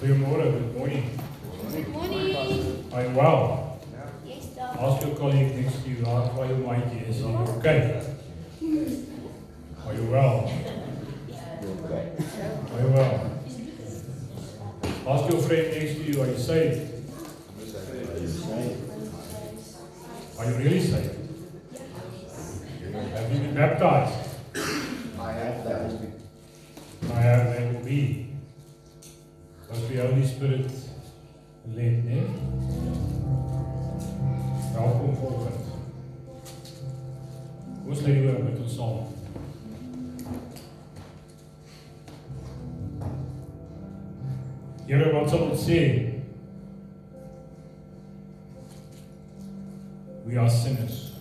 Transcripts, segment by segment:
Goedemorgen, good morning. Good morning. Are you well? Yes, Dad. Ask your colleague next to you, how are you, Mikey? Is he okay? Are you well? Are you well? Ask your friend next to you, are you saved? Are you really saved? Have you been baptized? I have that. I have, they will be. Was the Holy Spirit led, nee? Welkom volgend. Ons lê hier met ons saam. Here, wat sal ons sê? We are sinners.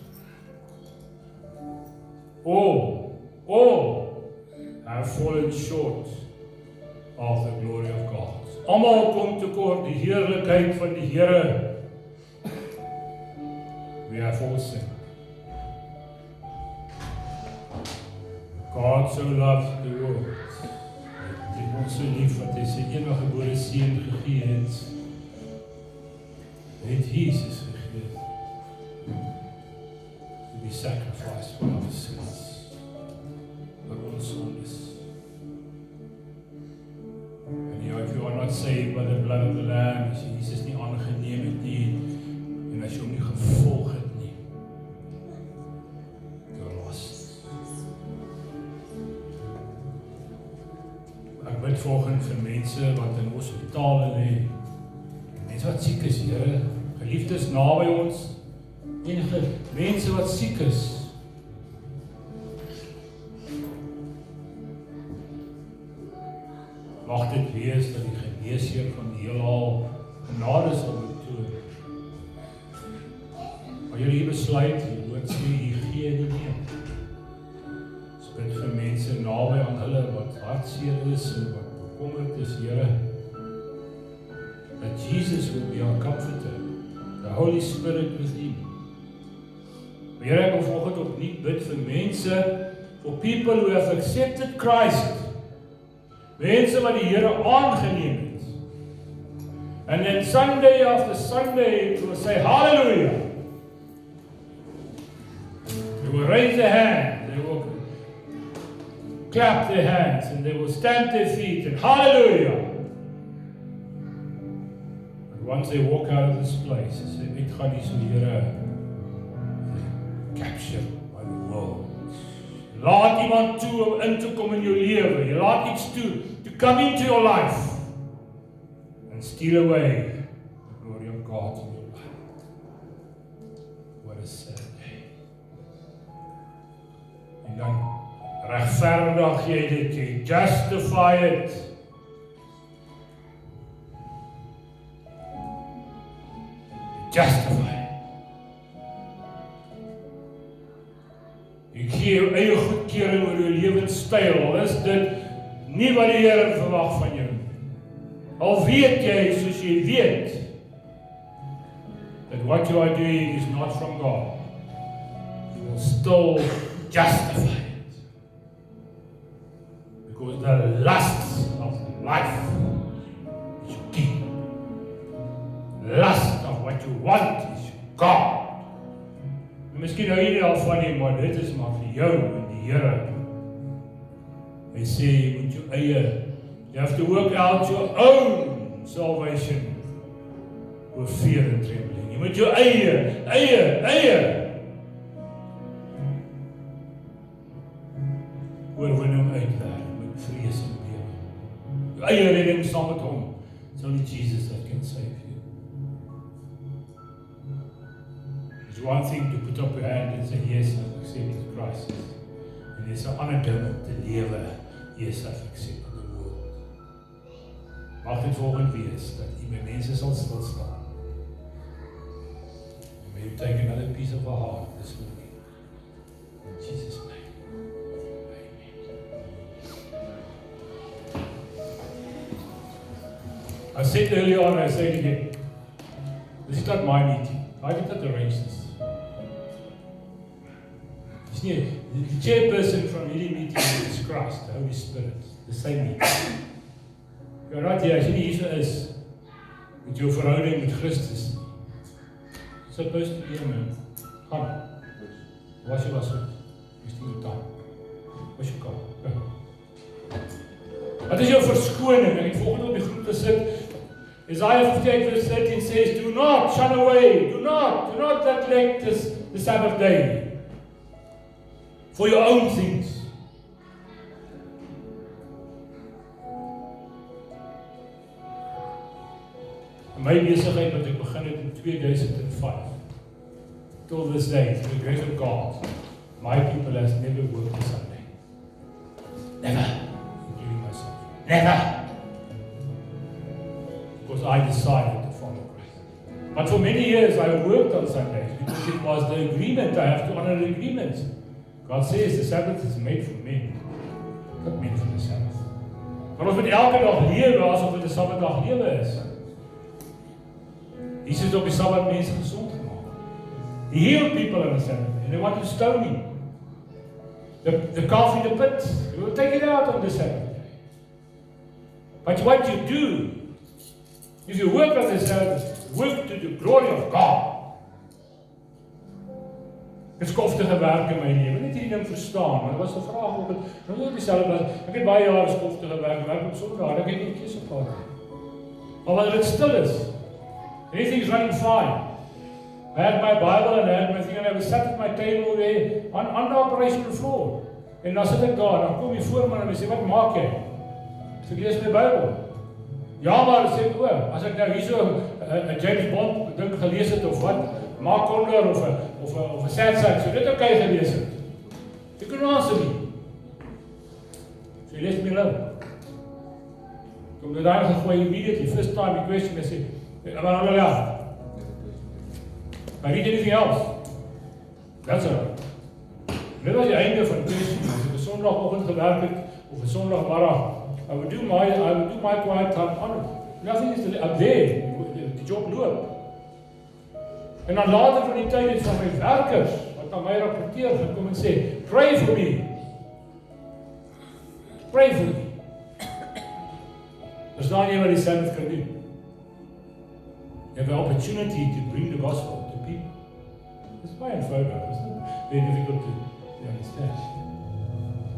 All have fallen short of the glory of God. Almal kom tekort die heerlikheid van die Here. We have all sinned. God so loved the world. Hy het ons so lief dat hy sy enige gebore seun gegee het. Hy het Jesus gegee. To be sacrificed for our sins. Vir ons sondes. And if you are not saved by the blood of the Lamb, as Jesus nie aangeneem het nie, en as jy hom nie gevolg het nie, you're lost. Ek bid volgens vir mense wat in hospitale lê, mense wat siek is, Here, geliefdes naby ons, enige mense wat siek is. Mag dit wees dat die geneesheer van die heelal genade sal betoon. Maar jullie besluit, die woord sê, hier gee nie meer. Ons bid vir mense naby aan hulle wat hartseer is en wat bekommerd is, Here, that Jesus will be our comforter, the Holy Spirit within. Here, ek wil vanoggend opnuut bid vir mense, for people who have accepted Christ, mense wat die Here aangeneem het. And then Sunday after Sunday, they will say, hallelujah. They will raise their hand, they will clap their hands, and they will stamp their feet, and hallelujah. But once they walk out of this place, they say, ek gaan nie so Here captured by the world. Laat iemand toe om in te kom in jou lewe. Jy laat iets toe to come into your life and steal away the glory of God in your life. What a sad day. En dan regverdig jy dit, jy justify it. Justify it. Jy gee jou eie goedkeuring oor jou lewenstyl, al is dit nie wat die Here verwag van jou. Al weet jy, soos jy weet, that what you are doing is not from God, you will still justify it. Because the lust of life is your king. The lust of what you want is God. Miskien nou nie al van nie, maar dit is maar vir jou en die Here. Hy sê, jy moet jou eie, you have to work out your own salvation with fear and trembling. Jy moet jou eie oorwinning uitwerk met vrees en bewe. Jou eie redding saam met hom. It's only Jesus that can save you. It's one thing to put up your hand and say, yes, I've accepted Christ. And there's an ander ding om te lewe, yes, I've accepted the world. Mag dit volgend wees, dat jy met mense sal stilstaan. And may you take another piece of our heart this morning. In Jesus' name. Amen. I said earlier on, I said again, this is not my meeting. I did not arrange this. The chairperson from any meeting is Christ, the Holy Spirit, the same meeting. Right hier, as jy nie hier is, met jou verhouding met Christus, supposed to be, man. Gaan. Was jy was goed? Is die taal. Was jy kan. Wat is jou verskoning? Ek het volgende op die groep gesit. Isaiah 58 verse 13 says, do not shun away, do not neglect the Sabbath day for your own things. My besigheid wat ek begin het in 2005, till this day, to the grace of God, my people has never worked a Sunday. Never. Including myself. Never. Because I decided to follow Christ. But for many years I worked on Sundays because it was the agreement. I have to honor the agreement. God says the Sabbath is made for men, not meant for the Sabbath. Maar ons moet elke dag lewe asof dit 'n Sabbatdag lewe is. Jesus het op die Sabbat mense gesond gemaak. He healed people on the Sabbath and they want to stone him. The calf in the pit, he will take it out on the Sabbath. But what you do, if you work on the Sabbath, work to the glory of God. Dit is skoftige werk in my lewe. Net hierdie ding verstaan, maar dit was 'n vraag of dit nou op dieselfde was. Ek het baie jare skoftige werk op Sondag, ek het nie keuse gehad nie. Maar wanneer dit stil is, everything's running fine. I had my Bible and I had my thing and I was sat at my table there on the operational floor. En dan sit ek daar, dan kom die voorman en hy sê, wat maak jy? Ek lees my Bybel. Ja, maar sê ek, as ek nou hier so 'n James Bond ding gelees het of wat, Mark Condor of 'n sad sack, so dit okay gelees het. Jy kan answer nie. So jy lees my nou. Kom dit daar gegooi immediately, first time die question, I say, ja. I read anything else. That's all. Dit was die einde van die question. As ek 'n Sondagoggend gewerk het, of 'n Sondagmiddag, I would do my quiet time on it. Nothing is up there. Die job loop. En dan later van die tyd het van my werkers, wat aan my rapporteer, gekom en sê, pray for me. Pray for me. Verstaan jy wat die Sabbath kan doen? You have an opportunity to bring the gospel to people. It's quite eenvoudig, isn't it? Very difficult to understand.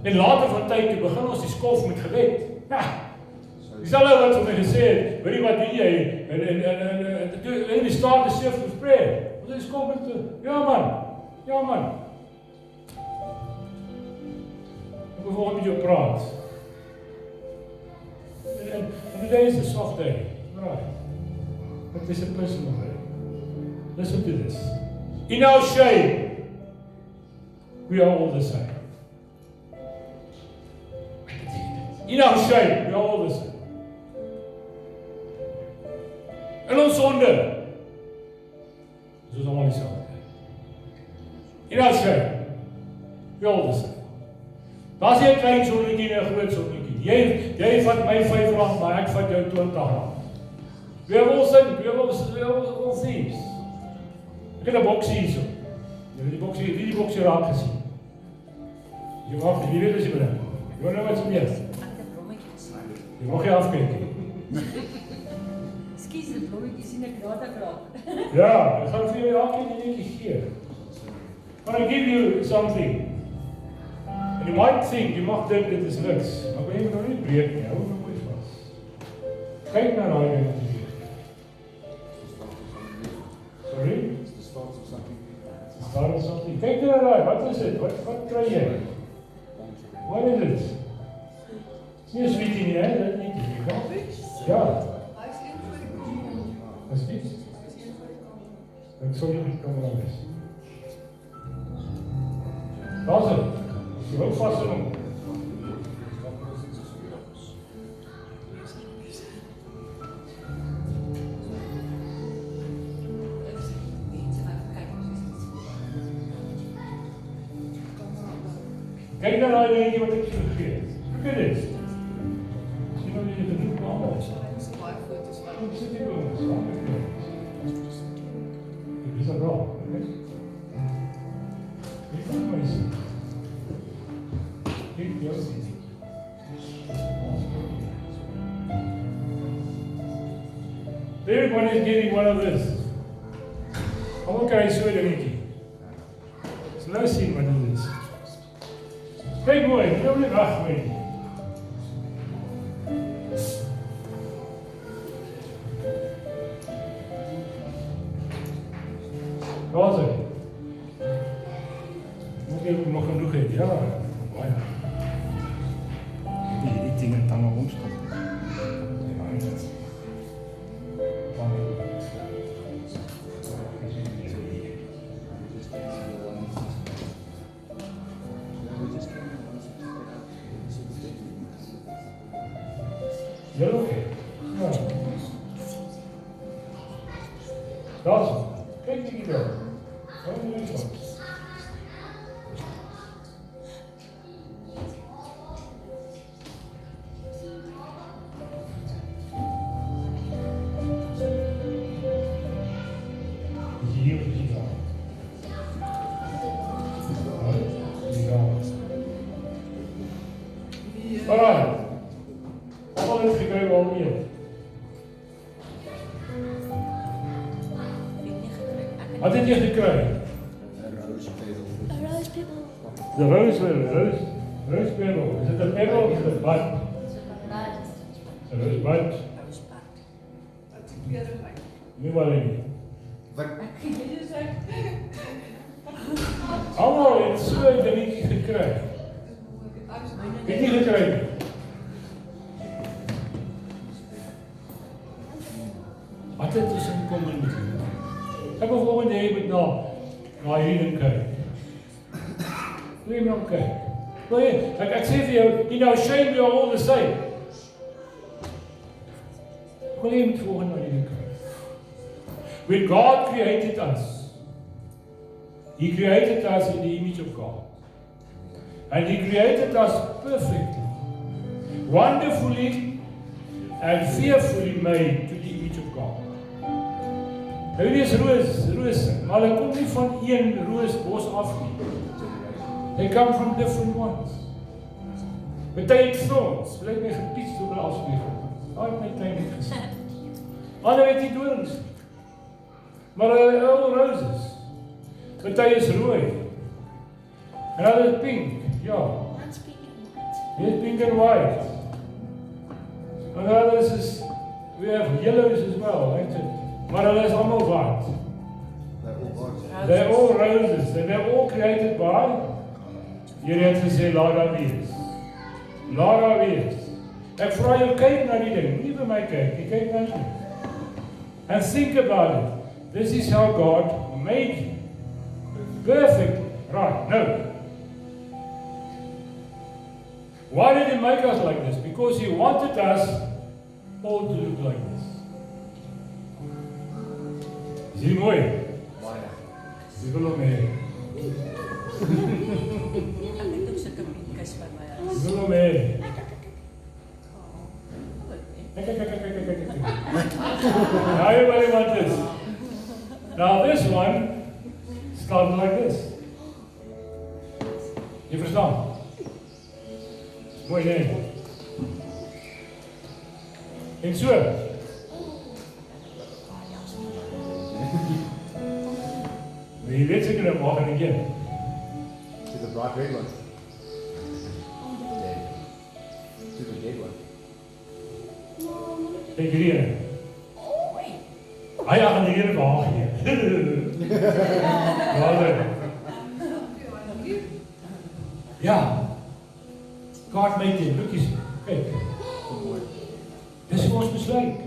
En later van tyd toe begin ons die skof met gebed. Ja. Dis al wat vir my gesê het, weet jy wat doen jy? En we start the shift with prayer. Ons is kom met ja man. Ek wil met jou praat. And today is a soft day. Right. But this is a personal day. Listen to this. In our shame, we are all the same. In our shame, we are all the same. In ons sonde, is ons allemaal dieselfde. In our shame, we are all the same. Daar is nie 'n klein sonnetjie en 'n groot sonnetjie. Jy vat my R5, maar ek vat jou R20. We have all sinned, we have all thieves. Ek het 'n boksie hierso. Jy het die boksie raak gesien. Jy weet as jy bedoel. Jy nou wat meer. Jy mag jy afkyk. Skus, die blommetjie sien ek data graag. Ja, ek gaan vir jou elkeen netjie gee. But I give you something. And you might think, jy mag dink dit is niks, maar jy moet nou nie breek nie, hou nou mooi vas. Kyk na daai ding. Sorry? It's the start of something. Start of something. Kyk na daai, wat is dit? Wat kry jy? What is it? It's nie sweetie nie, hè? Dit nie. Ja. Is dit? Ek sal nie kan maar wees. Daar is het. Jy wil vast in hom. Kyk na daai dingetjie wat ek vir gegee het. Look at this. Sien nou jy dit doen maar anders. Kom sit hier ons. Dit is 'n raak, né? Dit is my sin. Dit is jou sin. Everyone is getting one of this. Almal kry so 'n dingetjie. So nou sien wat dit is. Kyk mooi, nou net wag mooi. Wat is dit? Moet jy nog genoeg hê? Ja, baie. Die dinge dan maar omstop. Ja, oké. Ja. Dat is het. Kijk die wel. Wat doe je zo? Hier is die dan. Die dan. Alright. Allemaal heeft gekregen al meer. Wat heb je gekregen? A rose pebble. De roospebbel. Is het een pebbel of is het een bad? Een roosbad. Nu maar niet. Wat? Allemaal heeft zo'n dingetje gekregen. Heb je gekregen? Wat het tussen kom in met u? Ek wil volgende jy moet na hierdie kyk. Wil jy maar kyk? Wil jy, ek sê vir jou, you know, shame we are all the same. Wil jy moet volgende na hierdie kyk? When God created us, He created us in the image of God. And He created us perfectly, wonderfully and fearfully made to the image of God. Nou die is roos, maar hulle kom nie van een roosbos af nie. They come from different ones. Party het thorns, lyk my gepiets toe hulle afspreek. Daai het my tuin nie gesien. Ander het nie dorings nie. Maar hulle all roses. Party is rooi. En hulle is pink, ja. One's pink and white. Hier is pink and white. And others is, we have yellows as well, right? Maar hulle is allemaal wat? They're all roses. They're all created by. Hier het gesê, laat daar wees. Laat daar wees. Ek vra jou, kyk na die ding. Nie vir my kyk, jy kyk na die ding. And think about it. This is how God made you. Perfect. Right, no. Why did He make us like this? Because He wanted us all to look like this. Is dit mooi? Baie. Wie wil hom hê? Ek doen sulke pietjies by my huis. Wie wil hom hê? Kyk. Now everybody wants this. Now this one started like this. Jy verstaan? Mooi nee. En so. Wie weet seker nou maak en again. To the bright red one. Yeah. To the dead one. Kyk hierdie. Hy gaan die hele waag hier. Vader. Ja. God made him. Look eens. Kyk. Dis hoe ons besluit.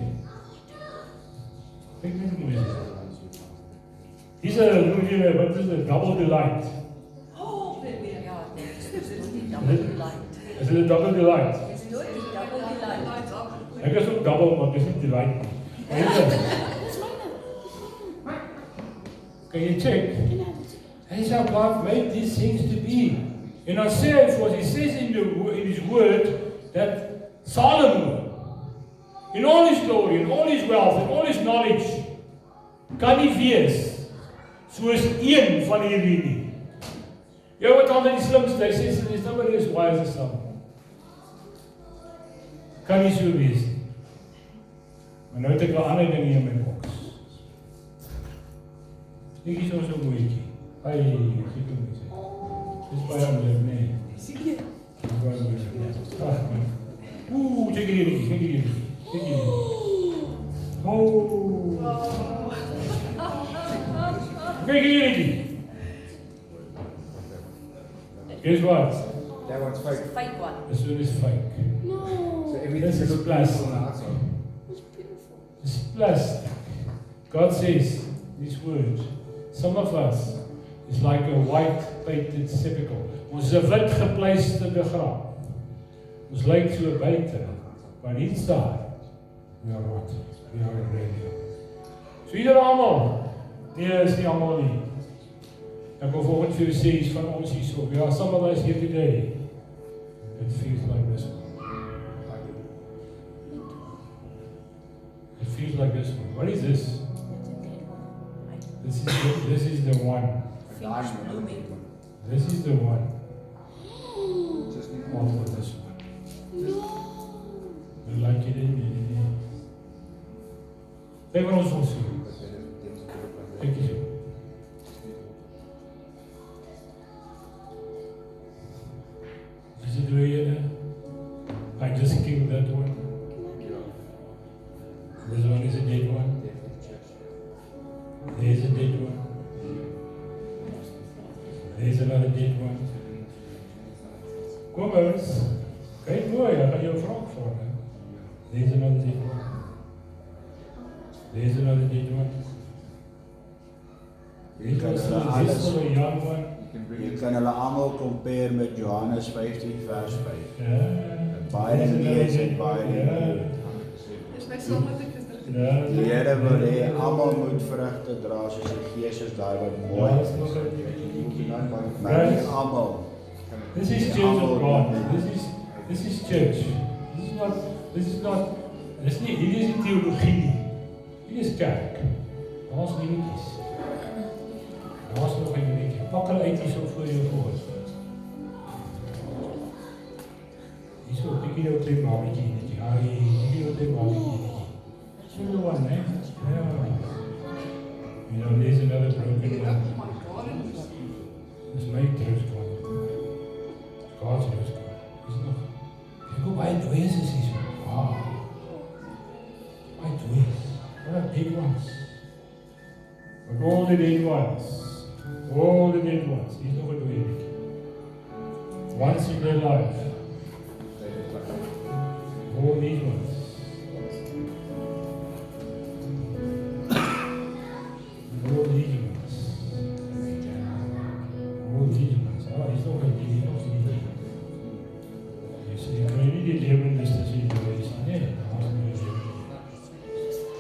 Kyk net hoe mooi is dit. Dis 'n wat is dit? Double delight. Ja, nee, dis die double delight. Is dit 'n double delight? Dis nooit die double delight. Ek is ook double, maar dis nie delight nie. Can you check? That's how God made these things to be. In Isaiah 4, He says in His word that Solomon, in all his glory, in all his wealth, in all his knowledge, kan nie wees soos een van hierdie nie. Jy wat altyd die slimste, hy sê, "Is nobody as wise as Solomon." Kan nie so wees nie. Maar nou het ek 'n ander ding hier in my boks. Ek is so moeietjie. Ai, ek het hom gesê. Dis baie moeilik, nee. Sien jy? Baie moeilik, nee. Ag, man. Kyk hier. Kyk hier. Guess what? That one's fake. Fake one. This one is fake. So everything This is looks plastic. on the outside. It's beautiful. It's plastic. God says these words. Some of us is like a white painted sepulchre. Ons is 'n wit gepleisterde graf. Ons lyk so buite, but inside we are what? We are ready. So ieder almal. Nee, is nie almal nie. Ek wil volgens vir sê iets van ons hierso. We are some of us here today. It feels like this one. It feels like this one. What is this? This is the one. A diamond. This is the one. Just need After this one. You like it in you. Hey, wat ons wil sien. Kyk hier. Is it way I just killed that one. This one is a dead one. There's a dead one. There's another dead one. Kom eens. Kyk mooi, ek gaan jou 'n vraag vra. There's another dead one. There's another dead one. This is a young one. Jy kan hulle almal compare met Johannes 15 vers 5. Ja. Baie lees en baie lees. Dis my saam met die gister. Ja. Die Here wil hê almal moet vrugte dra soos die Gees is daai wat mooi Ja, is. is nog een- Maar nie almal. This is church of God. This is church. This is not, hierdie is nie theologie nie. Hierdie is kerk. Daar's liedjies. Daar's nog 'n liedjie. Pak hulle uit hierso voor jou voor. Hierso, kyk hier op die maatjie net. Ja, hier op die maatjie. So the one, né? Yeah. You know, there's another broken one. Dis my trust one. God's trust one. Is nog. Kyk hoe baie dooies is hier so. Wow. Baie dooies. What are big ones? But all the dead ones. All the dead ones. Hier's nog 'n dooie. Once in their life. All these ones. All these ones. All these ones. Ah, hier's nog 'n ding. Jy kan nie die lewendes te sien hoe is nie. Daar's nie lewendes.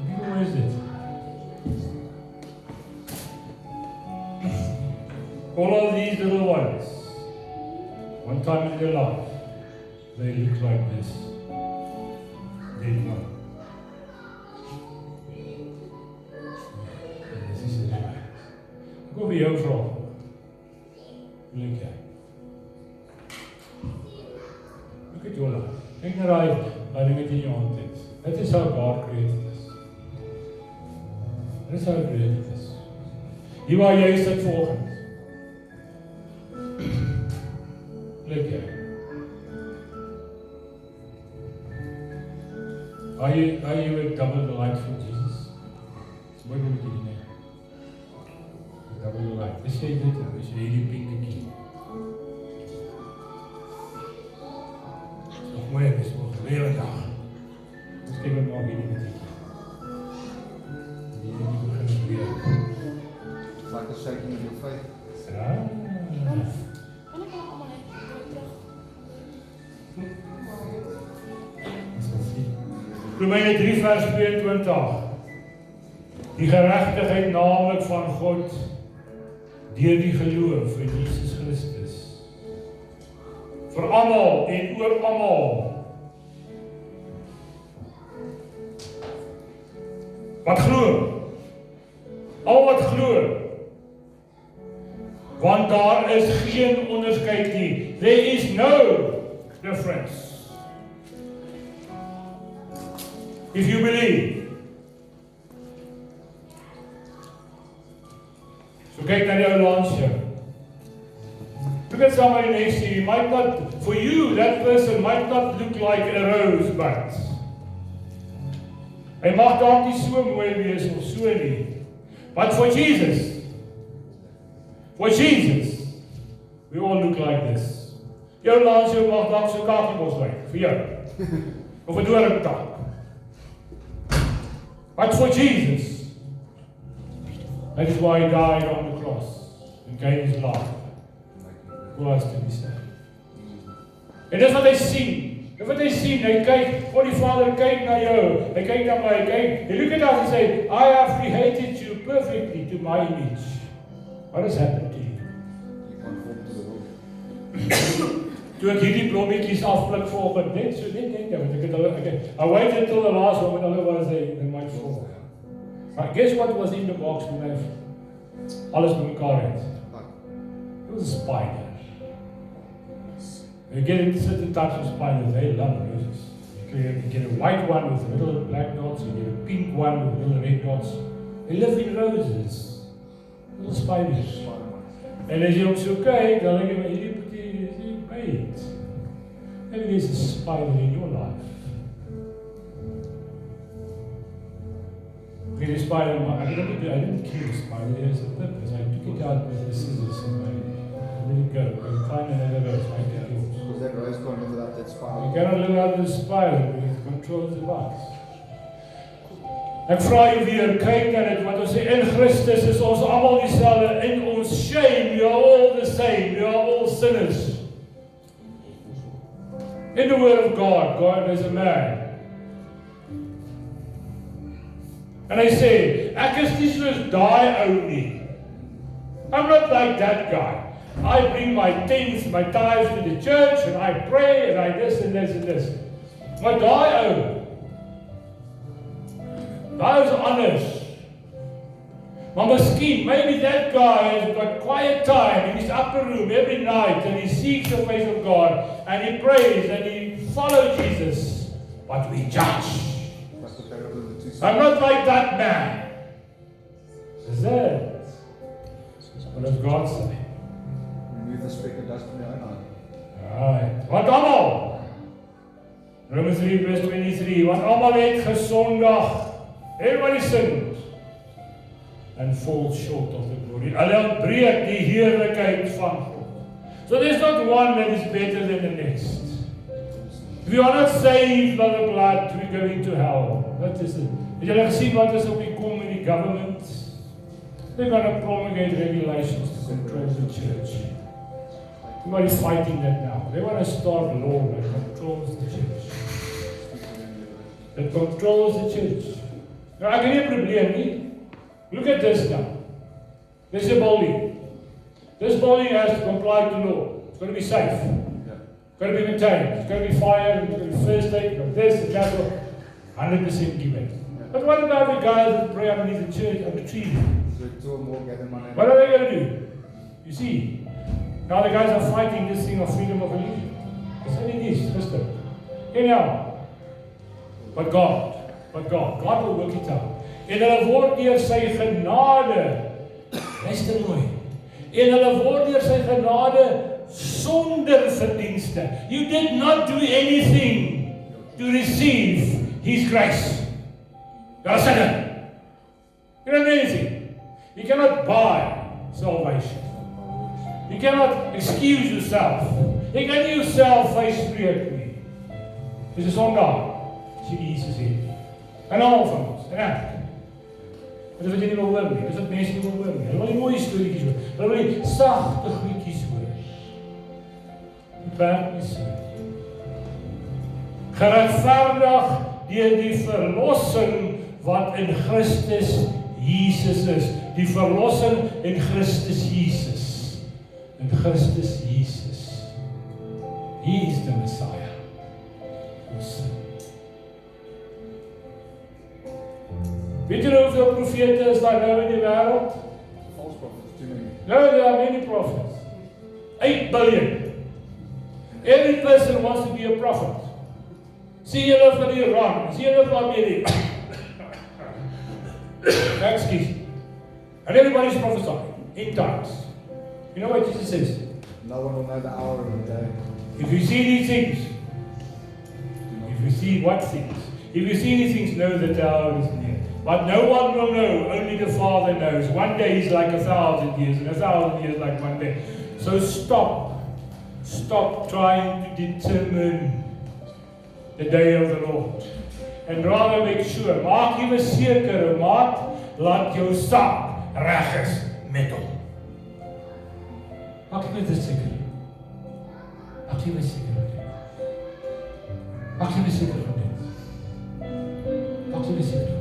Who is it? All of these little ones, one time in their life, they look like this. Dead one. This is it. Ek wil vir jou vra. Look at your life. Kyk na daai ding wat in jou hand het. Dit is how God created us. Dit is how God created us. Hier waar jy sit volgens. Look here. Are you a double the light for Jesus? Mooi moet jy nie. Double the light. Is jy dit? Is jy hierdie pinkie? Nog mooi is nog weer 'n dag. Ons kyk wat maak hierdie met dit. Hierdie begin weer. Like a shaking of your faith. Ja. Kan ek allemaal net terug? Romeine 3 vers 22. Die geregtigheid naamlik van God deur die geloof in Jesus Christus. Vir almal en oor almal. Wat glo? Al wat glo. Want daar is geen onderskeid nie. There is no difference. If you believe. So kyk na die ou langs jou. Look at somebody next to you. Might not, for you, that person might not look like a rosebud. Hy mag dalk nie so mooi wees of so nie. But for Jesus, we all look like this. Jou langs jou mag dalk so kakiebos lyk, vir jou. Of 'n doringtak. But for Jesus, that is why he died on the cross and gave his life for us to be saved. En dis wat hy sien. Dis wat hy sien. Hy kyk, God die Vader kyk na jou. Hy kyk na my, kyk. He look at us and say, I have created you perfectly to my image. What has happened to you? You conform to the world. Toe ek hierdie blommetjies afpluk vanoggend, net, want ek het hulle, I waited until the last moment, otherwise they might fall. But guess what was in the box when I alles bymekaar het? It was a spider. You get certain types of spiders, they love roses. You get a white one with little black dots, you get a pink one with little red dots. They live in roses. Little spiders. En as jy hom so kyk, dan dink jy, maar hierdie potato is nie bait. Maybe there's a spider in your life. Okay, the spider, I didn't kill the spider, there's a purpose. I took it out with the scissors and I let it go. I find another rose, I get yours. Because that rose can't live without that spider. You cannot live out of the spider, because it controls the bugs. Ek vra jou weer, kyk na dit, wat ons sê, in Christus is ons almal dieselfde, in ons shame, we are all the same, we are all sinners. In the word of God is a man. En hy sê, ek is nie soos daai ou nie. I'm not like that guy. I bring my tithes to the church, and I pray, and I this and this and this. Maar daai ou, daai is honest. Maar miskien, maybe that guy has got quiet time in his upper room every night, and he seeks the face of God, and he prays, and he follows Jesus. But we judge. I'm not like that man. Is that? What does God say? Remove the speck of dust from your own eye. Alright. Want almal? Romans 3 verse 23. Want almal het gesondig. Everybody sinned. And fall short of the glory. Hulle ontbreek die heerlikheid van God. So there's not one that is better than the next. If you are not saved by the blood, we're going to hell. That is it. Het julle gesien wat is op die kom in die government? They're going to promulgate regulations to control the church. Everybody's fighting that now. They want to start a law that controls the church. That controls the church. Nou, ek het nie 'n probleem nie. Look at this now. This is a building. This building has to comply to law. It's going to be safe. It's going to be maintained. It's going to be fire. It's going to be first aid. This and that. 100% given. But what about the guys that pray underneath the church of the tree? What are they going to do? You see, now the guys are fighting this thing of freedom of religion. It's only this, Christian. Anyhow, but God will work it out. En hulle word deur sy genade, luister mooi, en hulle word deur sy genade sonder verdienste. You did not do anything to receive His grace. You're a sinner. You don't do anything. You cannot buy salvation. You cannot excuse yourself. Jy kan nie jouself vyspreek nie. Dis 'n sondaar, sê Jesus hier. En al van ons, reg? Dis wat jy nie wil hoor nie. Dis wat mense nie wil hoor nie. Hulle wil nie mooie storieetjies hoor. Hulle wil nie sagte goedjies hoor. Die werk is so. Geregverdig deur die verlossing wat in Christus Jesus is. Die verlossing in Christus Jesus. In Christus Jesus. He is the Messiah. Weet julle hoeveel profete is daar nou in die wêreld? False prophets, too many. No, there are many prophets. 8 billion. Every person wants to be a prophet. Sien julle van Iran, sien julle van Amerika. Excuse. And everybody's prophesying in tongues. You know what Jesus says? No one will know the hour of the day. If you see these things, if you see what things? If you see these things, know that the hour is near. But no one will know, only the Father knows. One day is like 1,000 years, and 1,000 years like one day. So stop trying to determine the day of the Lord. And rather make sure, maak jy seker, maat, laat jou saak reg is met hom. Maak jy dit seker? Maak jy seker van dit? Maak jy seker van dit? Maak jy seker van dit?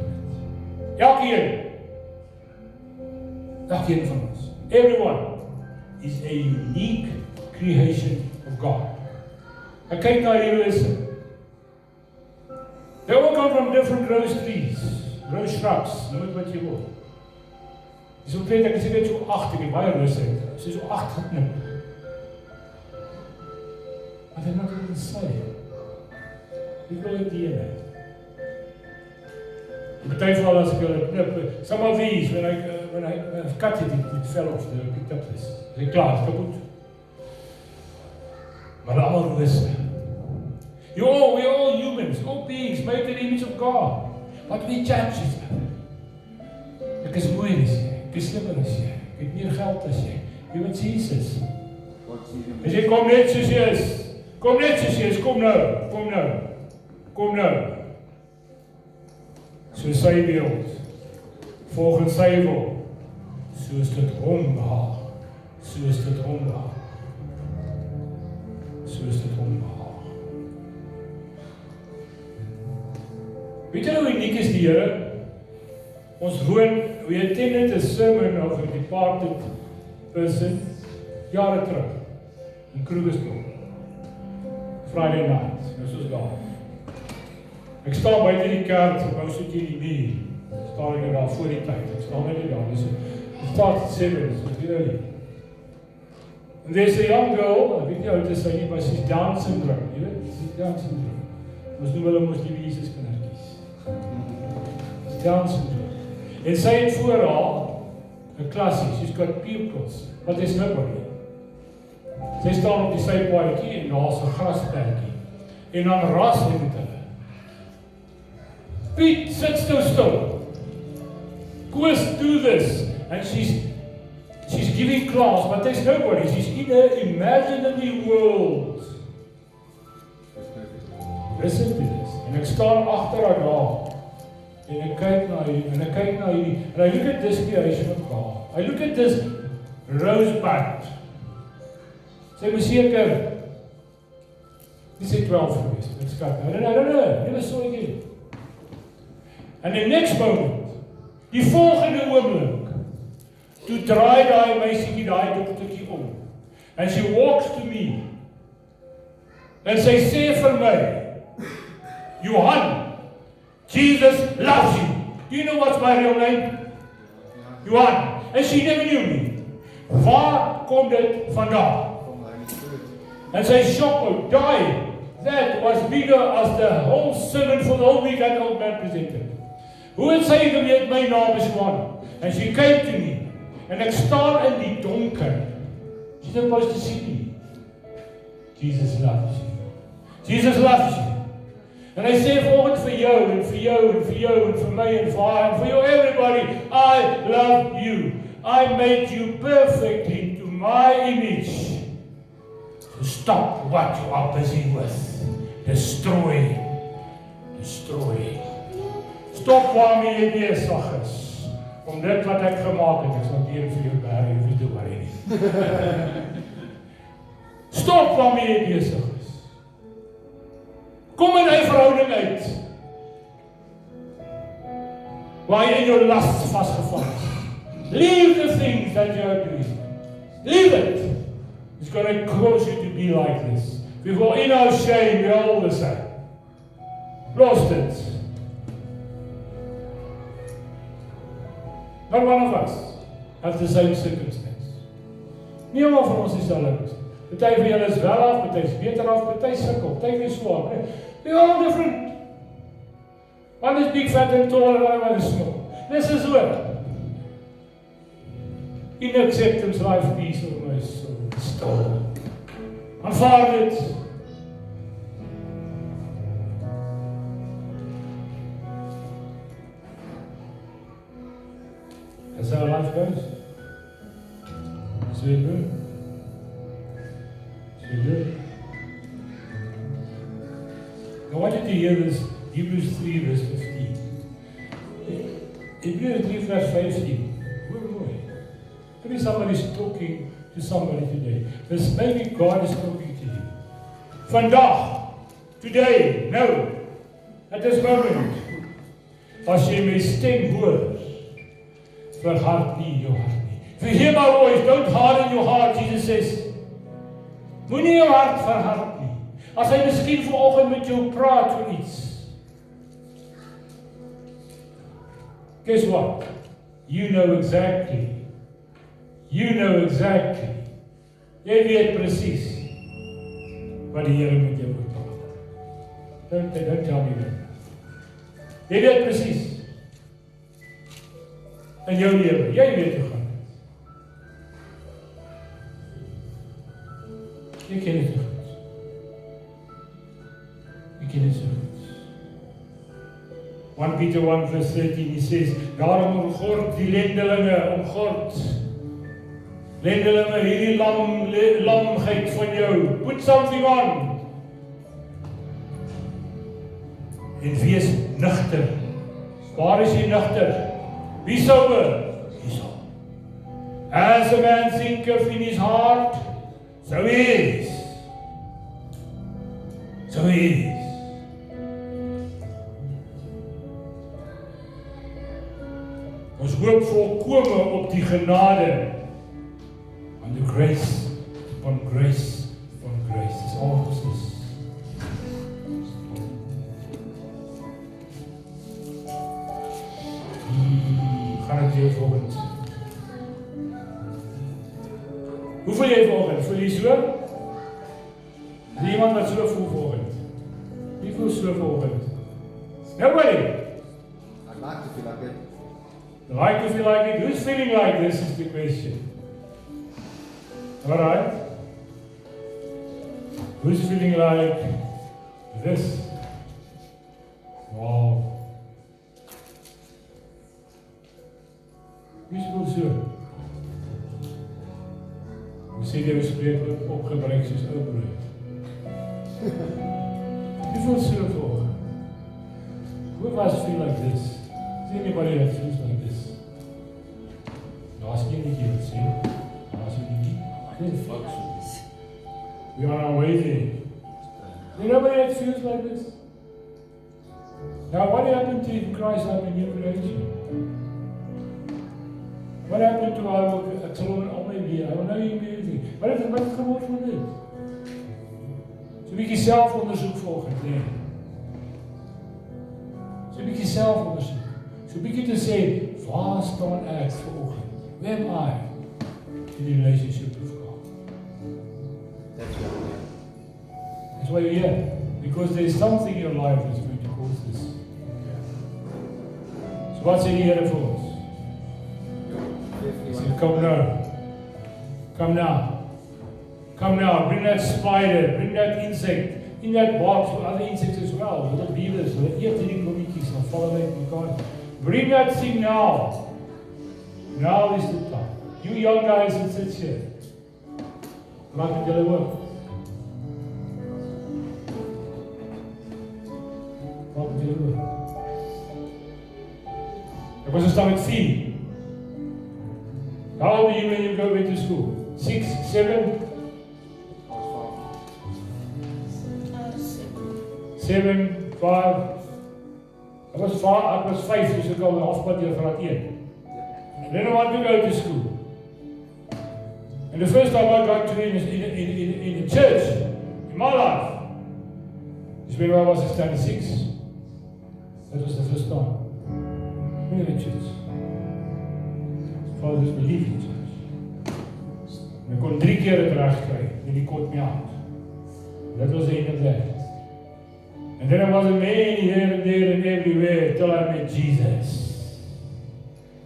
Elkeen van ons. Everyone is a unique creation of God. En kyk na hierdie mense. They all come from different rose trees, rose shrubs, noem het wat jy wil. Dis ook weet ek weet so 8, ek het baie rose uit. Sy so 8 geknip. Maar they're not even the same. Wie wil ek die ene? Betuivel as ek hulle knip. Some of these, when I cut it fell off, they picked up this. Dis klaar, is kapot. Maar allemaal rose. We're all humans, all beings, made in the image of God. But we judge each other. Ek is mooi as jy, ek is slimmer as jy, ek het meer geld as jy. Jy wat Jesus. As jy kom net soos jy is, kom nou. Soos sy beeld, volgens sy wil, soos dit hom behaag. Weet jy hoe uniek is die Here? Ons we attended a sermon of a departed person jare terug in Krugersdorp. Friday night, dis ons daar. Ek staan buite die kerk, gebou so teen die muur. Staan ek daar voor die tyd. Ek staan net daar. Dis start 7, so really. And there's a young girl, ek weet nie hoe dit is nie, maar she's Down syndrome, jy weet? She's Down syndrome. Ons noem hulle mos die Jesus kindertjies. She's Down syndrome. En sy het voor haar 'n klasie, she's got pupils, but there's nobody. Sy staan op die sypaadjie en daar's 'n grasperkie. En dan ras hy met hulle. Piet, sit stil. Koos, do this. And she's giving class, but there's nobody. She's in an imaginary world. Listen to this. En ek staan agter haar daar. En ek kyk na hierdie, and I look at this creation of God. I look at this rosebud. Sy was seker, dis 12 geweest. Ek skat, I don't know, never saw again. And the next moment, die volgende oomblik, toe draai daai meisietjie daai doktertjie om. And she walks to me. En sy sê vir my, Johan, Jesus loves you. Do you know what's my real name? Johan. And she never knew me. Waar kom dit vandaan? En sy shock out, that was bigger as the whole sermon for the whole week that old man presented. Hoe het sy geweet my naam is Johan? And she came to me. En ek staan in die donker. She's supposed to see me. Jesus loves you. Jesus loves you. En hy sê vanoggend vir jou en vir jou en vir jou en vir my en vir haar en vir jou everybody, I love you. I made you perfectly to my image. So stop what you are busy with. Destroy. Stop waarmee jy besig is. Om dit wat ek gemaak het, ek sal deur vir jou bære, jy hoef te worry nie. Stop waarmee jy besig is. Kom in die verhouding uit. Waar jy in jou last vasgevang is. Leave the things that you are doing. Leave it. It's going to cause you to be like this. Before in our shame, we are all the same. Lost it. Not one of us have the same circumstance. Nie almal van ons is dieselfde. Party van julle is wel af, party is beter af, party sukkel, party is swaar. They all different. One is big, fat and tall, and one is small. This is what. In acceptance, life, peace, of my soul, still. Aanvaard dit. That's how life goes. So you do. So you do. I want you to hear this, Hebrews 3 verse 15. Hebrews 3 verse 15. Maybe somebody's talking to somebody today. This maybe God is talking to you. Vandag, today, nou, at this moment, as jy my stem hoor, verhard nie jou hart nie. If you hear my voice, don't harden your heart, Jesus says. Moenie jou hart verhard nie. As hy miskien vanoggend met jou praat oor iets. Guess what? You know exactly. You know exactly. Jy weet presies wat die Here met jou wil praat. Don't tell me that. Jy weet presies. In jou lewe, jy weet hoe gaan dit. Jy ken dit so goed. Jy ken dit so goed. 1 Peter 1 verse 13, he says, daarom omgord die lendelinge, omgord. Lendelinge, hierdie lamheid van jou. Put something on. En wees nugter. Waar is jy nugter? Be sober. Be sober. As a man thinketh in his heart, so he is. So he is. Ons hoop volkome op die genade. On the grace, upon grace, upon grace. Dis al ons is. Gaan ek jou volgend. Hoe voel jy volgend? Voel jy so? Is er iemand wat so voel volgend? Wie voel so volgend? Nobody! I'd like to feel like it. Like to feel like it? Who's feeling like this is the question. Alright? Who's feeling like this? Wow. Wie voel so? Hoe sê jy spreek opgebring soos ou brood? Wie voel so voor? Who of us feel like this? Is anybody that feels like this? Daar's enetjie wat sê, daar's enetjie. We are on our way there. You know nobody that feels like this? Now what happened to Christ like a new creation? What happened to our children all my weer? I don't know you anything. Wat het geword van dit? So 'n bietjie selfondersoek volgens, nee. So 'n bietjie selfondersoek. So 'n bietjie te sê, waar staan ek vanoggend? Where am I in the relationship with God? That's why you're here. Because there's something in your life that's going to cause this. So wat sê die Here vir ons? He said, come now. Come now. Come now. Bring that spider. Bring that insect. In that box with other insects as well. Little beavers. Hulle eet hierdie blommetjies en val hulle uit mekaar. Bring that thing now. Now is the time. You young guys that sit here. Maak met julle oop. Maak met julle oop. Ek was staan met 4. How old are you when you go into school? 6, 7? 7, 5. I was 5 years ago in halfpad deur graad 1. I didn't want to go to school. And the first time I got to in the church, in my life, is when I was in standard 6. That was the first time. In the church. Fathers believe in church. En ek kon 3 keer het reg kry, en die caught me out. That was the end of that. And then I was a man here and there and everywhere till I met Jesus.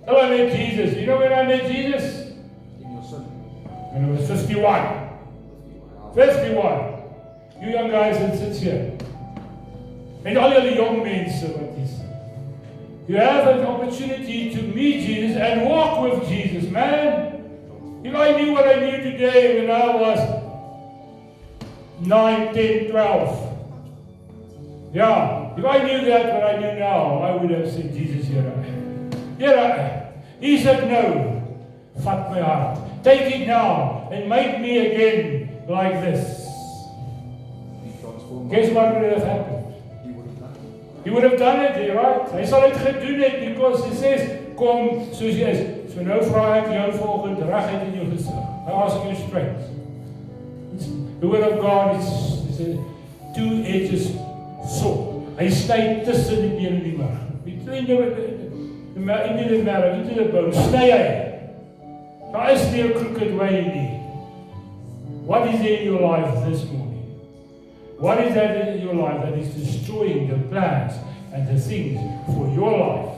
Till I met Jesus. You know when I met Jesus? In your sin. When I was 51. 51. You young guys that sit here. And all the young men, what is you have an opportunity to meet Jesus and walk with Jesus, man. If I knew what I knew today when I was 9, 10, 12. Yeah, if I knew that what I knew now, I would have said, Jesus, here I am. Here I am. He said, no. Vat my heart. Take it now and make me again like this. He transformed. Guess what would have happened? He would have done it. He would have done it, right? Hy sal het gedoen het because he says, kom soos jy is. So nou vra ek jou volgende regheid in jou gesig. Now ask you straight. The word of God is a two-edged sword. Hy sny tussen die been en die marg. Between the marrow, into the bone, sny hy. Daar is nie 'n crooked way nie. What is there in your life this morning? What is that in your life that is destroying the plans and the things for your life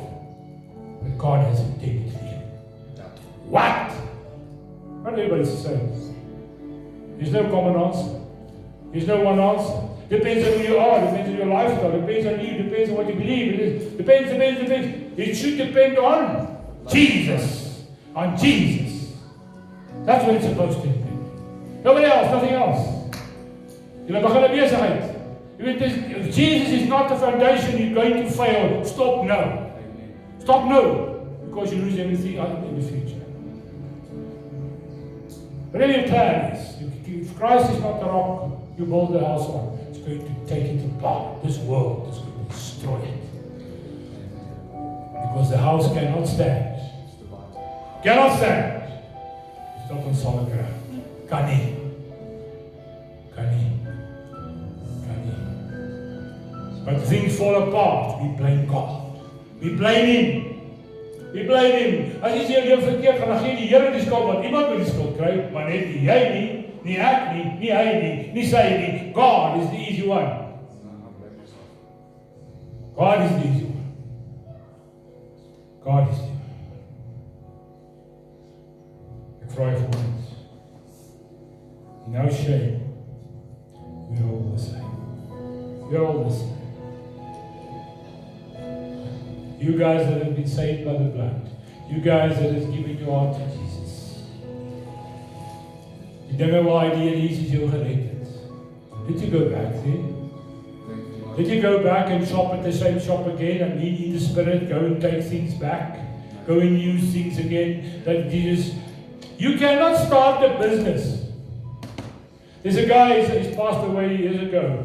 that God has intended for you? What? What everybody says. There's no common answer. There's no one answer. Depends on who you are, depends on your lifestyle, depends on you, depends on what you believe. Depends. It should depend on Jesus. On Jesus. That's what it's supposed to depend. Nobody else, nothing else. Jy begin 'n besigheid. Jy weet, if Jesus is not the foundation, you're going to fail. Stop now. Stop now. Because you lose everything in the future. Whatever your plan is, if Christ is not the rock you build the house on, it's going to take it apart. This world is going to destroy it. Because the house cannot stand. Cannot stand. It's not on solid ground. Kan nie. Kan nie. Kan nie. But things fall apart. We blame God. We blame Him. We blame Him. As jy sê jy verkeerd gaan, dan gee die Here die skuld, want iemand moet die skuld kry, maar net nie jy nie, nie ek nie, nie hy nie, nie sy nie. God is the easy one. God is the easy one. God is the easy one. Ek vra jy vir ons. No shame. We're all the same. We're all the same. You guys that have been saved by the blood. You guys that have given your heart to Jesus. You don't know why Jesus jou gered het. Did you go back there? Did you go back and shop at the same shop again and lead in the Spirit, go and take things back, go and use things again that Jesus... You cannot start a business. There's a guy, he's passed away years ago.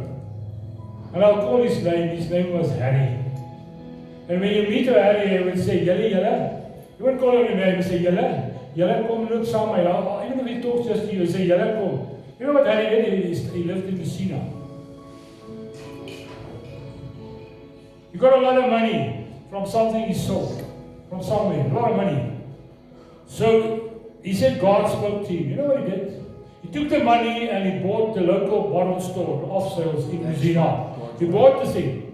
And I'll call his name was Harry. And when you meet Harry, he would say, Julle. You wouldn't call him a name, he would say, Julle, kom loop saam met my. Even if he talks just to you, he would say, Julle, kom. You know what Harry did? He lived in Messina. He got a lot of money from something he sold. From somewhere, a lot of money. So, he said God spoke to him. You know what he did? He took the money and he bought the local bottle store, the off sales in Messina. He bought the thing.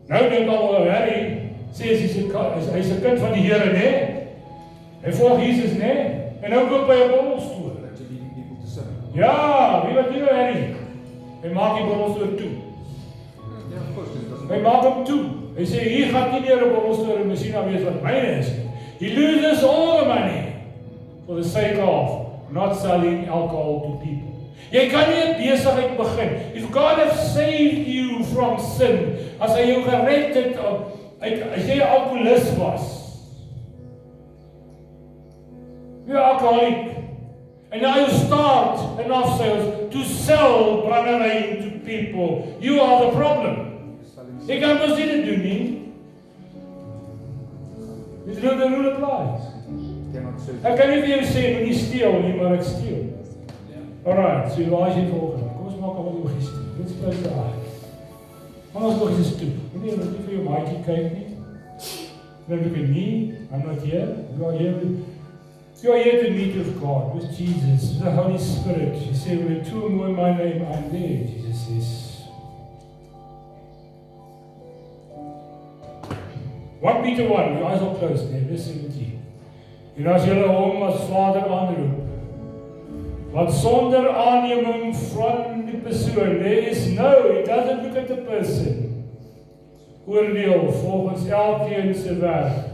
Nou dink al Harry sê hy's 'n kind van die Here, né? Hy volg Jesus, né? En nou koop hy 'n bottelstoer. Ja, wie wat doen Harry? Hy maak die bottelstoer toe. Hy maak hom toe. Hy sê hier gaan nie meer 'n bottelstoer in Messina wees wat myne is nie. He loses all the money for the sake of not selling alcohol to people. Jy kan nie 'n besigheid begin. If God has saved you from sin, as hy jou gered het, as jy 'n alkoholist was, you're alcoholic, and now you start an off sales to sell branderij to people, you are the problem. Jy kan mos dit doen nie. Dis nou the rule applies. Ek kan nie vir jou sê, moet nie steel nie, maar ek steel. Alright, so waar is jy volgende? Kom ons maak allemaal oogjes toe. Dit is buiten aard. Maak ons oogjes toe. Nee, wat nie vir jou maakie kyk nie. Dan heb ik het nie. I'm not here. You are here. You're here to meet with God, with Jesus, with the Holy Spirit. You say, where two or more in my name, I'm there, Jesus says. 1 Peter 1, your eyes are closed there, verse 17. En as julle hom as Vader aanroep, wat sonder aanneming van die persoon, there is no, he doesn't look at the person, oordeel volgens elkeen se werk.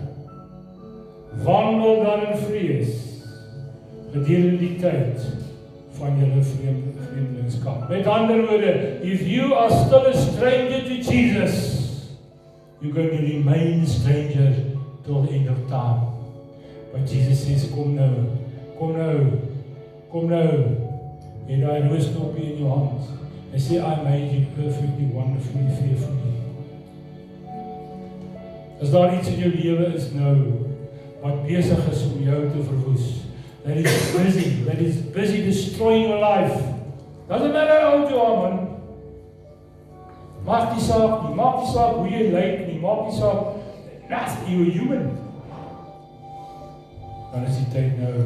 Wandel dan in vrees gedurende die tyd van julle vreemdelingskap. Met ander woorde, if you are still a stranger to Jesus, you're going to remain a stranger till the end of time. But Jesus says, kom nou, kom nou, kom nou. En hy roosknopie in jou hand. Hy sê, I made you perfectly, wonderfully, fearfully. As daar iets in jou lewe is nou, wat besig is om jou te verwoes. That is busy destroying your life. Doesn't matter how old you are, man. Maak die saak nie, maak die saak hoe jy lyk nie, maak die saak, you're a human. Dan is die tyd nou.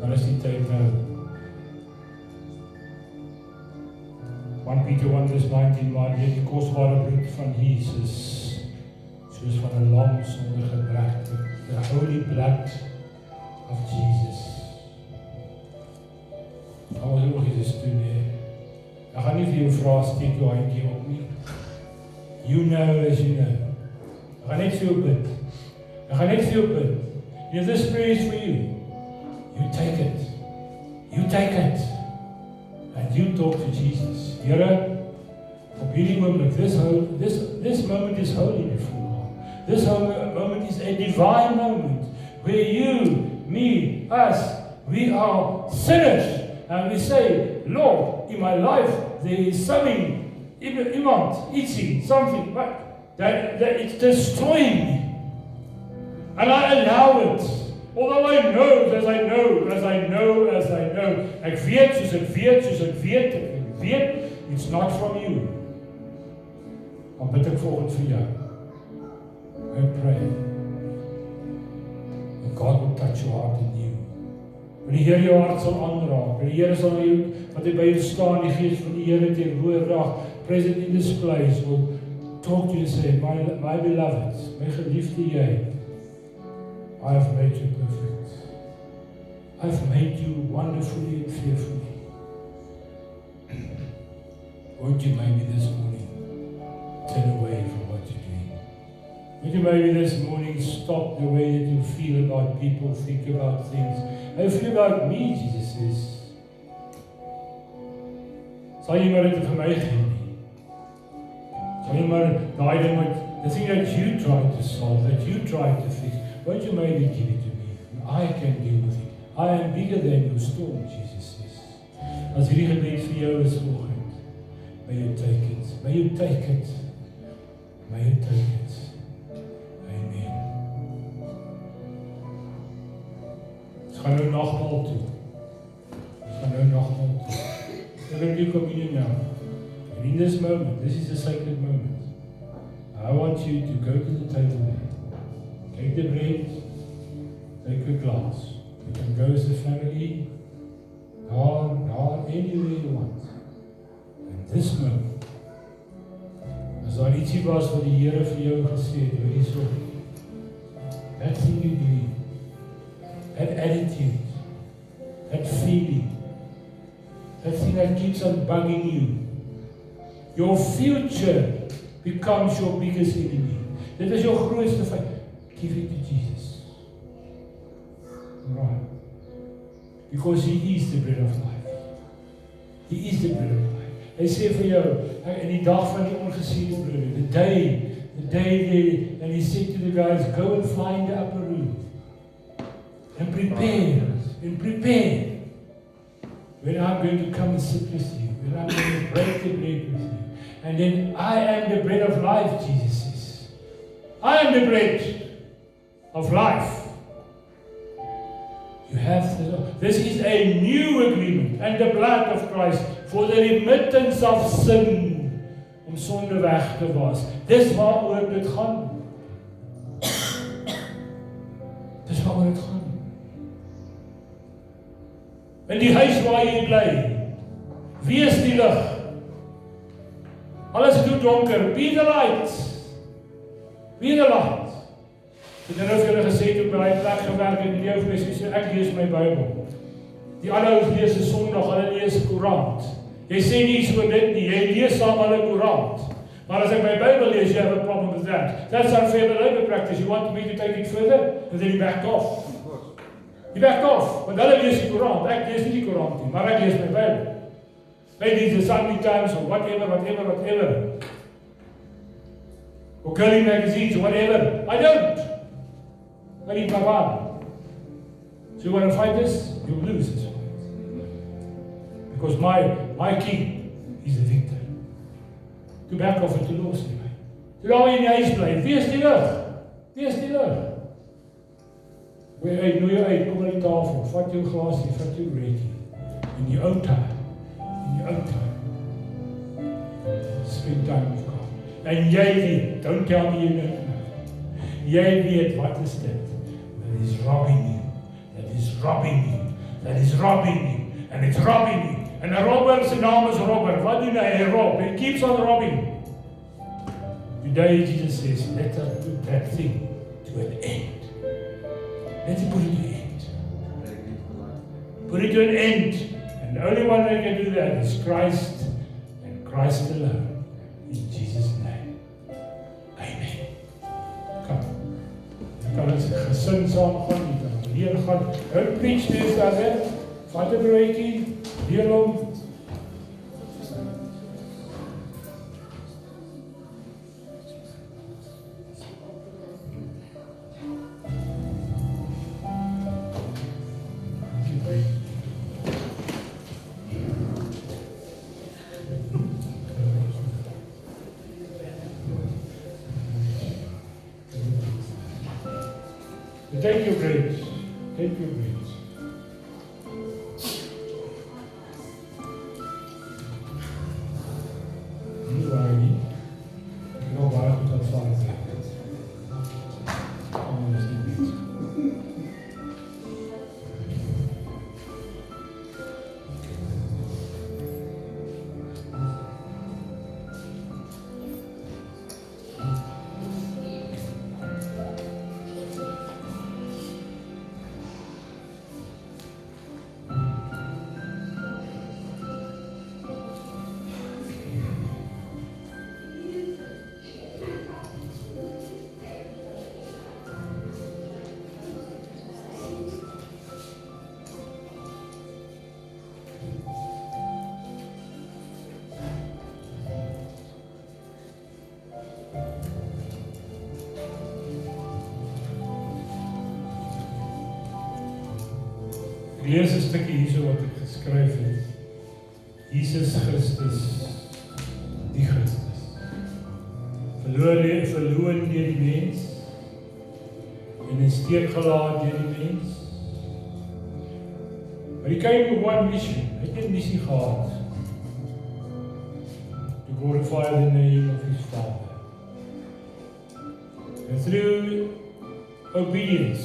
Dan is die tyd nou. 1 Peter 1 vers 19, maar die kosbare bloed van Jesus, soos van 'n lam sonder gebrek, the holy blood of Jesus. Nou is ook Jesus toe nie. Ek gaan nie vir jou vra, steek jou handjie op nie. You know as you know. Ek gaan net vir jou bid. Ek gaan net vir jou bid. If this prayer is for you, you take it. You take it. And you talk to Jesus. Here, op hierdie oomblik, this moment is holy before God. This moment is a divine moment where you, me, us, we are sinners. And we say, Lord, in my life there is something, iemand, something, but that it's destroying me. And I allow it. Although I know, as I know, ek weet, soos ek weet, it's not from you. Dan bid ek volgens vir jou. I pray that God will touch your heart in you. Wil die Here jou hart sal aanraak. Wil die Here sal jou, wat hy by jou staan, die Gees van die Here teenwoordig, present in this place, will talk to you and say, my beloved, my geliefde jy, I have made you perfect. I have made you wonderfully and fearfully. Won't you maybe this morning turn away from what you're doing? Won't you maybe this morning stop the way that you feel about people, think about things? How you feel about me, Jesus says. Sal jy maar dit vir my gee nie? Sal jy maar daai ding wat, the thing that you tried to solve, that you tried to fix, won't you maybe give it to me? I can deal with it. I am bigger than your storm, Jesus says. As hierdie gebed vir jou is vanoggend, may you take it. May you take it. May you take it. Amen. Ons gaan nou nagmaal toe. We're going to do communion now. And in this moment, this is a sacred moment. I want you to go to the table there. Take the bread, take a glass. You can go as a family, anywhere you want. And this moment, as daar ietsie was wat die Here vir jou gesê het, hoor hierso. That thing you do, that attitude, that feeling, that thing that keeps on bugging you. Your future becomes your biggest enemy. Dit is jou grootste vyand. Give it to Jesus. Right. Because He is the bread of life. He is the bread of life. Hy sê vir jou, in die dag van die ongesiene brood, the day there, and He said to the guys, go and find the upper room. And prepare. When I'm going to come and sit with you, when I'm going to break the bread with you. And then I am the bread of life, Jesus says. I am the bread of life. You have this is a new agreement, and the blood of Christ for the remittance of sin, om sonde weg te was. Dis waaroor dit gaan. Dis waaroor dit gaan. In die huis waar jy bly, wees die lig. Alles is donker, be the light. Be the light. Ek het nou vir julle gesê, toe by die plek gewerk het, die ou mense sê, ek lees my Bybel. Die ander ouens lees 'n Sondag, hulle lees 'n koerant. Jy sê nie so dit nie, jy lees saam hulle koerant. Maar as ek my Bybel lees, you have a problem with that. That's unfair behavior practice. You want me to take it further? And then you backed off. You backed off. Want hulle lees die koerant, ek lees nie die koerant nie, maar ek lees my Bybel. Maybe the Sunday Times or whatever. Or girly magazines or whatever. I don't. I read my Bible. So you want to fight this? You'll lose this. Because my king is the victor. To back off en te los nie. Terwyl jy in die huis bly, wees die lig. Wees die lig. Nooi jou uit, kom aan die tafel, vat jou glasie, vat jou reekie. In die ou tyd. Spend time with God. En jy weet, don't tell me you don't know. Jy weet, wat is dit? That is robbing you. That is robbing you. That is robbing you. And it's robbing you. En 'n robber se naam is Robert. Wat doen hy? Hy rob. He keeps on robbing. Today Jesus says, let us put that thing to an end. Let's put it to an end. Put it to an end. And the only one that can do that is Christ and Christ alone. In Jesus' name. Amen. Kom. Kan ons gesin saam gaan, hier gaan. Hou preach dus daar, hè? Vat 'n broodjie, deel hom. Take your breaks. Take your breaks. Nie waar nie. Ek nou waar goed dat vader sê. Kom ons nie bezig. Ek lees 'n stukkie hierso wat ek geskryf het. Jesus Christus, die Christus. Verloon deur die mens en in steek gelaat deur die mens. Maar hy came with one mission. Hy het 'n missie gehad. To glorify the name of his Father. And through obedience,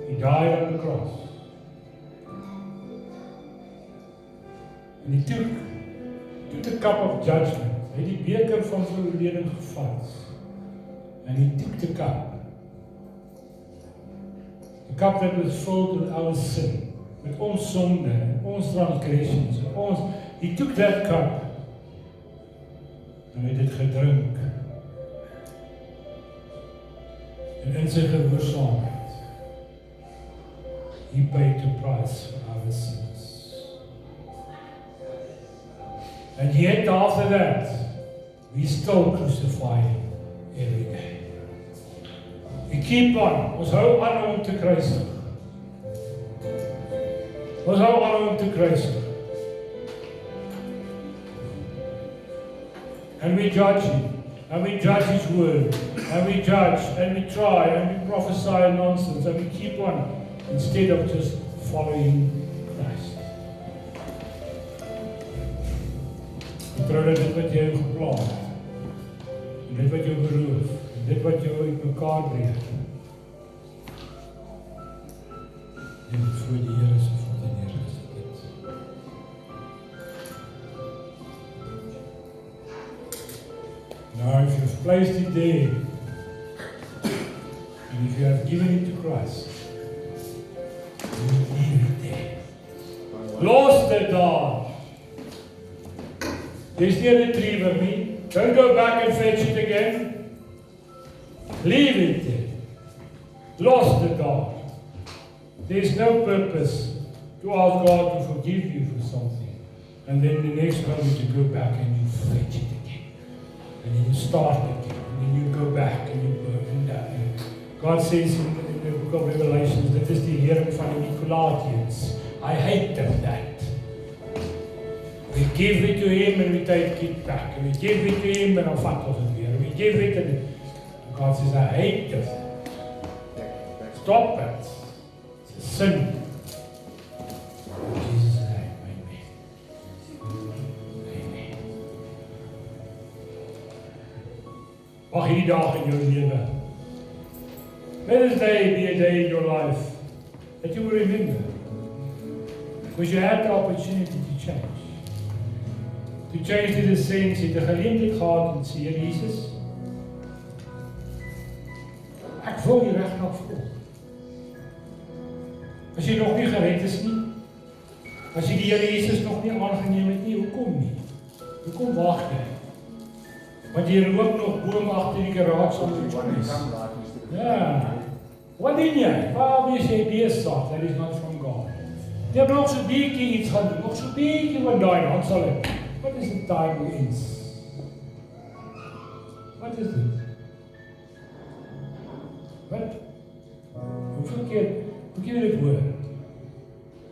he died on the cross. And he took the cup of judgment. Hy het die beker van veroordeling gevat. And he took the cup. The cup that was filled with our sin, met ons sonde, ons transgressions, he took that cup. En hy het dit gedrink. En in sy gehoorsaamheid, he paid the price for our sins. And yet after that, we still crucify him every day. We keep on. Ons hou aan om te kruisig. Ons hou aan om te kruisig. And we judge him. And we judge his word. And we judge. And we try. And we prophesy nonsense. And we keep on. Instead of just following Christ. Vertrou dat dit wat jy geplan het. En dit wat jou beroof. En dit wat jou uit mekaar breek. en voor die Here se voete neergesit het. Now if you've placed it there, and if you have given it to Christ, you leave it there. Los dit daar. There's nie 'n retriever nie. Don't go back and fetch it again. Leave it there. Los dit daar. There's no purpose to ask God to forgive you for something, and then the next moment you go back and you fetch it again, and then you start again, and then you go back and you go and that. God says in the book of Revelations, dit is die Here van die Nicolaitans. I hate that. We give it to him and we take it back, and we give it to him and dan vat ons dit weer. We give it and God says I hate it. Stop it. It's a sin. In Jesus' name, amen. Amen. Mag hierdie dag in jou lewe. Let this day be a day in your life that you will remember. Because you had the opportunity to change. To change in the sense, jy het 'n geleentheid gehad en sê, Here Jesus, ek wil U regtig volg. As jy nog nie gered is nie, as jy die Here Jesus nog nie aangeneem het nie, hoekom nie? Hoekom wag jy? Want jy loop nog boom agter die garage om te choice. Ja. Wat doen jy? Waar is jy besig? That is not from God. Jy moet nog so 'n bietjie iets gaan doen, nog so 'n bietjie van daai, dan sal ek. What is the time we in? What is it? What? Hoeveel keer dit hoor?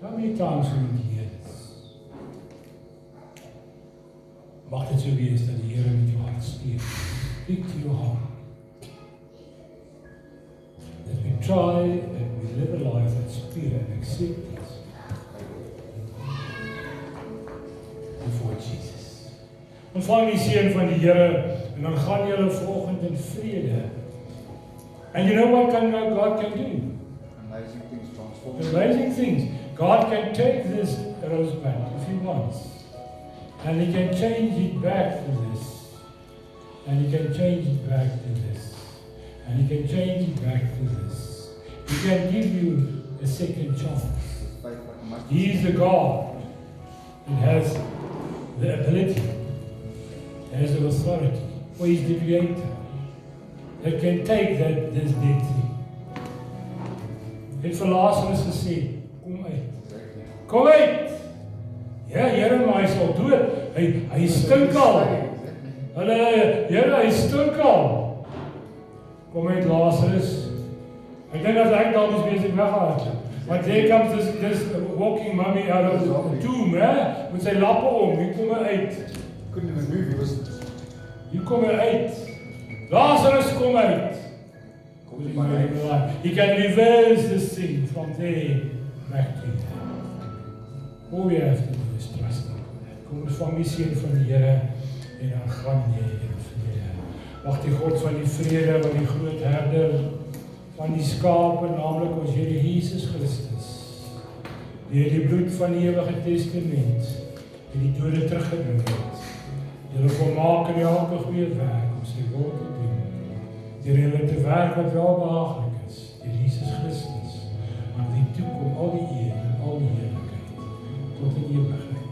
How many times will you hear this? Mag dit so wees dat die Here met jou hart stuur. Speak to your heart. That we try and we live a life that's pure and accept it before Jesus. Ontvang die seën van die Here en dan gaan julle volgende in vrede. And you know what God can do? Amazing things transform. Amazing things. God can take this rosebud if He wants, and He can change it back to this, and He can change it back to this, and He can change it back to this. He can give you a second chance. He is the God who has the ability, has the authority, for He is the Creator, that can take this dead thing. Het vir Lazarus gesê, kom uit. Kom uit! Ja, Here, maar hy is al dood. Hy stink al. Here, hy stink al. Kom uit, Lazarus. Ek dink dat ek dalk is besig weggehaal. Want there comes this walking mummy out of the tomb, met sy lappe om. Hier kom hy uit. Couldn't even move, he was... Hier kom hy uit. Lazarus, kom uit. He can reverse this thing from there back to you. All we have to do is trust Him. Kom ons vang die seën van die Here en dan gaan jy in vrede. Mag die God van die vrede, van die groot herder van die skape, naamlik ons Here Jesus Christus, deur die bloed van die ewige testament en die dode terugbring het, julle volmaak in elke goeie werk om sy wil te doen. Deur julle te werk wat welbehaaglik is, deur Jesus Christus, aan wie toe kom al die eer en al die heerlikheid tot in ewigheid.